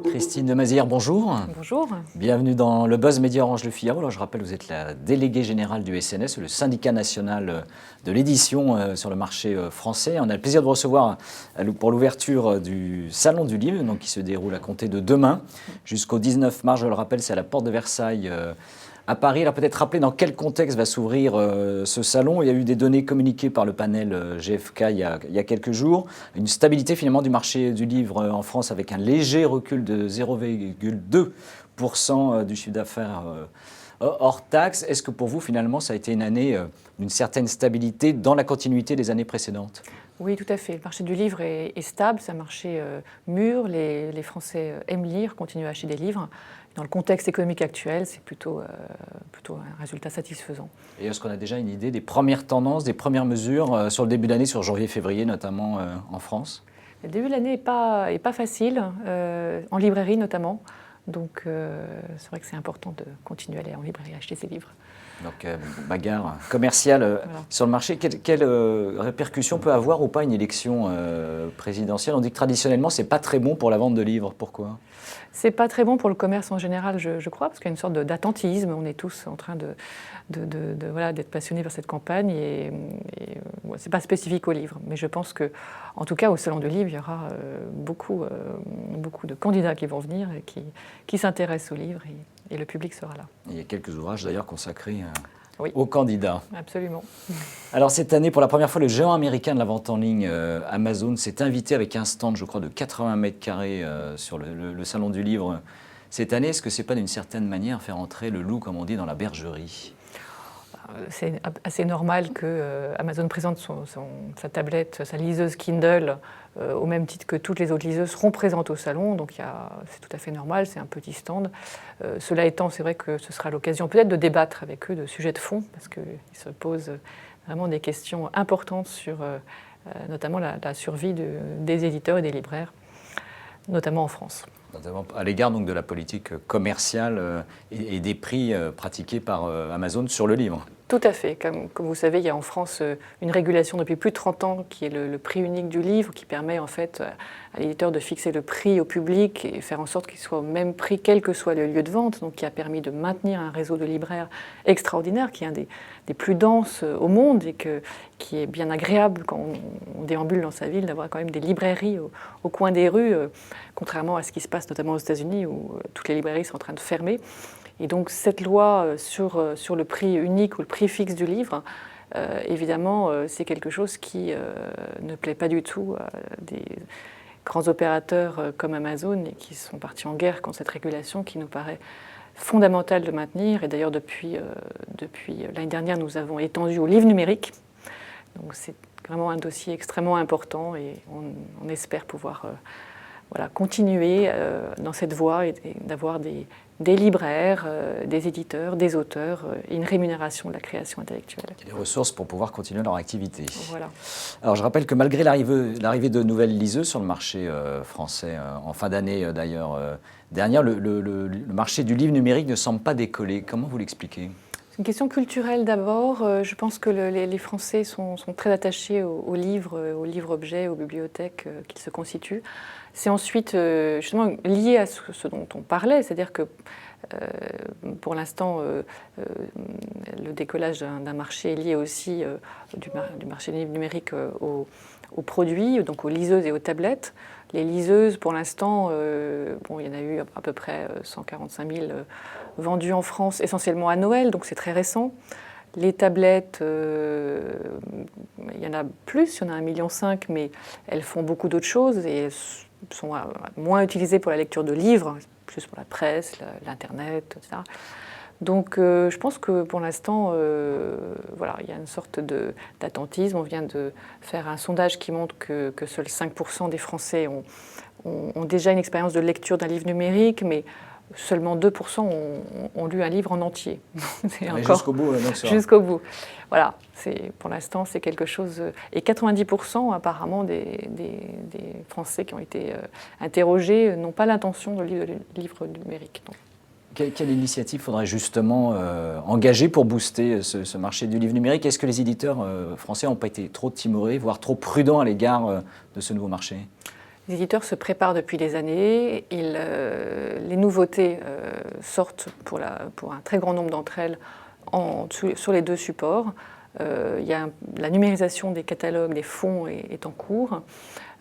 Christine Demazière, bonjour. Bonjour. Bienvenue dans le Buzz Média Orange Le Figaro. Alors, je rappelle, vous êtes la déléguée générale du SNS, le syndicat national de l'édition sur le marché français. On a le plaisir de vous recevoir pour l'ouverture du Salon du Livre, donc, qui se déroule à compter de demain jusqu'au 19 mars. Je le rappelle, c'est à la Porte de Versailles à Paris. Alors peut-être rappeler dans quel contexte va s'ouvrir ce salon. Il y a eu des données communiquées par le panel GFK il y a quelques jours. Une stabilité finalement du marché du livre en France avec un léger recul de 0,2% du chiffre d'affaires hors taxe. Est-ce que pour vous finalement ça a été une année d'une certaine stabilité dans la continuité des années précédentes ? Oui, tout à fait. Le marché du livre est stable, c'est un marché mûr. Les Français aiment lire, continuent à acheter des livres. Dans le contexte économique actuel, c'est plutôt un résultat satisfaisant. Et est-ce qu'on a déjà une idée des premières tendances, des premières mesures sur le début d'année, sur janvier-février notamment en France ? Le début de l'année n'est pas facile, en librairie notamment. Donc c'est vrai que c'est important de continuer à aller en librairie acheter ses livres. Donc bagarre commerciale voilà. Sur le marché. Quelle répercussion peut avoir ou pas une élection présidentielle ? On dit que traditionnellement, c'est pas très bon pour la vente de livres. Pourquoi ? C'est pas très bon pour le commerce en général, je crois, parce qu'il y a une sorte d'attentisme. On est tous en train d'être passionnés par cette campagne et c'est pas spécifique aux livres. Mais je pense que, en tout cas, au Salon du Livre, il y aura beaucoup de candidats qui vont venir et qui s'intéressent aux livres et le public sera là. Il y a quelques ouvrages d'ailleurs consacrés oui. aux candidats. Absolument. Alors cette année, pour la première fois, le géant américain de la vente en ligne, Amazon, s'est invité avec un stand, je crois, de 80 mètres carrés sur le Salon du Livre. Cette année, est-ce que c'est pas d'une certaine manière faire entrer le loup, comme on dit, dans la bergerie ? C'est assez normal que Amazon présente sa tablette, sa liseuse Kindle, au même titre que toutes les autres liseuses seront présentes au salon. Donc c'est tout à fait normal, c'est un petit stand. Cela étant, c'est vrai que ce sera l'occasion peut-être de débattre avec eux de sujets de fond, parce qu'ils se posent vraiment des questions importantes sur notamment la survie des éditeurs et des libraires, notamment en France. Notamment à l'égard donc de la politique commerciale et des prix pratiqués par Amazon sur le livre. Tout à fait. Comme vous savez, il y a en France une régulation depuis plus de 30 ans qui est le prix unique du livre, qui permet en fait à l'éditeur de fixer le prix au public et faire en sorte qu'il soit au même prix quel que soit le lieu de vente, donc qui a permis de maintenir un réseau de libraires extraordinaire, qui est un des plus denses au monde et qui est bien agréable quand on déambule dans sa ville, d'avoir quand même des librairies au coin des rues, contrairement à ce qui se passe notamment aux États-Unis où toutes les librairies sont en train de fermer. Et donc cette loi sur le prix unique ou le prix fixe du livre, évidemment, c'est quelque chose qui ne plaît pas du tout à des grands opérateurs comme Amazon et qui sont partis en guerre contre cette régulation qui nous paraît fondamentale de maintenir. Et d'ailleurs, depuis l'année dernière, nous avons étendu au livre numérique. Donc c'est vraiment un dossier extrêmement important et on espère pouvoir continuer dans cette voie et d'avoir des libraires, des éditeurs, des auteurs et une rémunération de la création intellectuelle. Des ressources pour pouvoir continuer leur activité. Voilà. Alors je rappelle que malgré l'arrivée de nouvelles liseuses sur le marché français, en fin d'année d'ailleurs dernière, le marché du livre numérique ne semble pas décoller. Comment vous l'expliquez ? C'est une question culturelle d'abord. Je pense que les Français sont très attachés aux livres objets, aux bibliothèques qu'ils se constituent. C'est ensuite justement lié à ce dont on parlait, c'est-à-dire que pour l'instant, le décollage d'un marché est lié aussi du marché numérique aux produits, donc aux liseuses et aux tablettes. Les liseuses, pour l'instant, il y en a eu à peu près 145 000 vendues en France, essentiellement à Noël, donc c'est très récent. Les tablettes, il y en a plus, il y en a 1,5 million, mais elles font beaucoup d'autres choses et elles sont moins utilisées pour la lecture de livres, plus pour la presse, l'Internet, etc. Donc je pense que pour l'instant, il y a une sorte d'attentisme. On vient de faire un sondage qui montre que seuls 5% des Français ont déjà une expérience de lecture d'un livre numérique, mais seulement 2% ont lu un livre en entier. Jusqu'au bout, jusqu'au bout. Voilà, pour l'instant, c'est quelque chose... Et 90% apparemment des Français qui ont été interrogés n'ont pas l'intention de lire le livre numérique. Donc. Quelle initiative faudrait justement engager pour booster ce marché du livre numérique? Est-ce que les éditeurs français n'ont pas été trop timorés, voire trop prudents à l'égard de ce nouveau marché? Les éditeurs se préparent depuis des années. Les nouveautés sortent pour un très grand nombre d'entre elles sur les deux supports. La numérisation des catalogues, des fonds est en cours.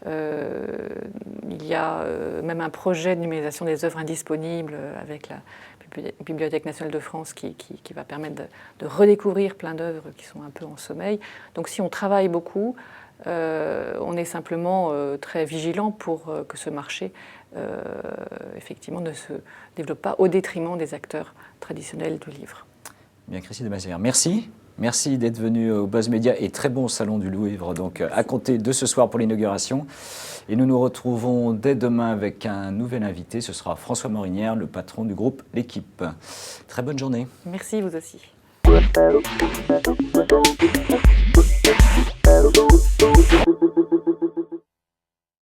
Il y a même un projet de numérisation des œuvres indisponibles avec la Bibliothèque nationale de France qui va permettre de redécouvrir plein d'œuvres qui sont un peu en sommeil. Donc si on travaille beaucoup, on est simplement très vigilant pour que ce marché effectivement ne se développe pas au détriment des acteurs traditionnels du livre. Bien, Christine de Mazères, merci. Merci d'être venu au Buzz Media et très bon salon du livre, donc à compter de ce soir pour l'inauguration. Et nous nous retrouvons dès demain avec un nouvel invité, ce sera François Morinière, le patron du groupe L'Équipe. Très bonne journée. Merci, vous aussi. Thank you.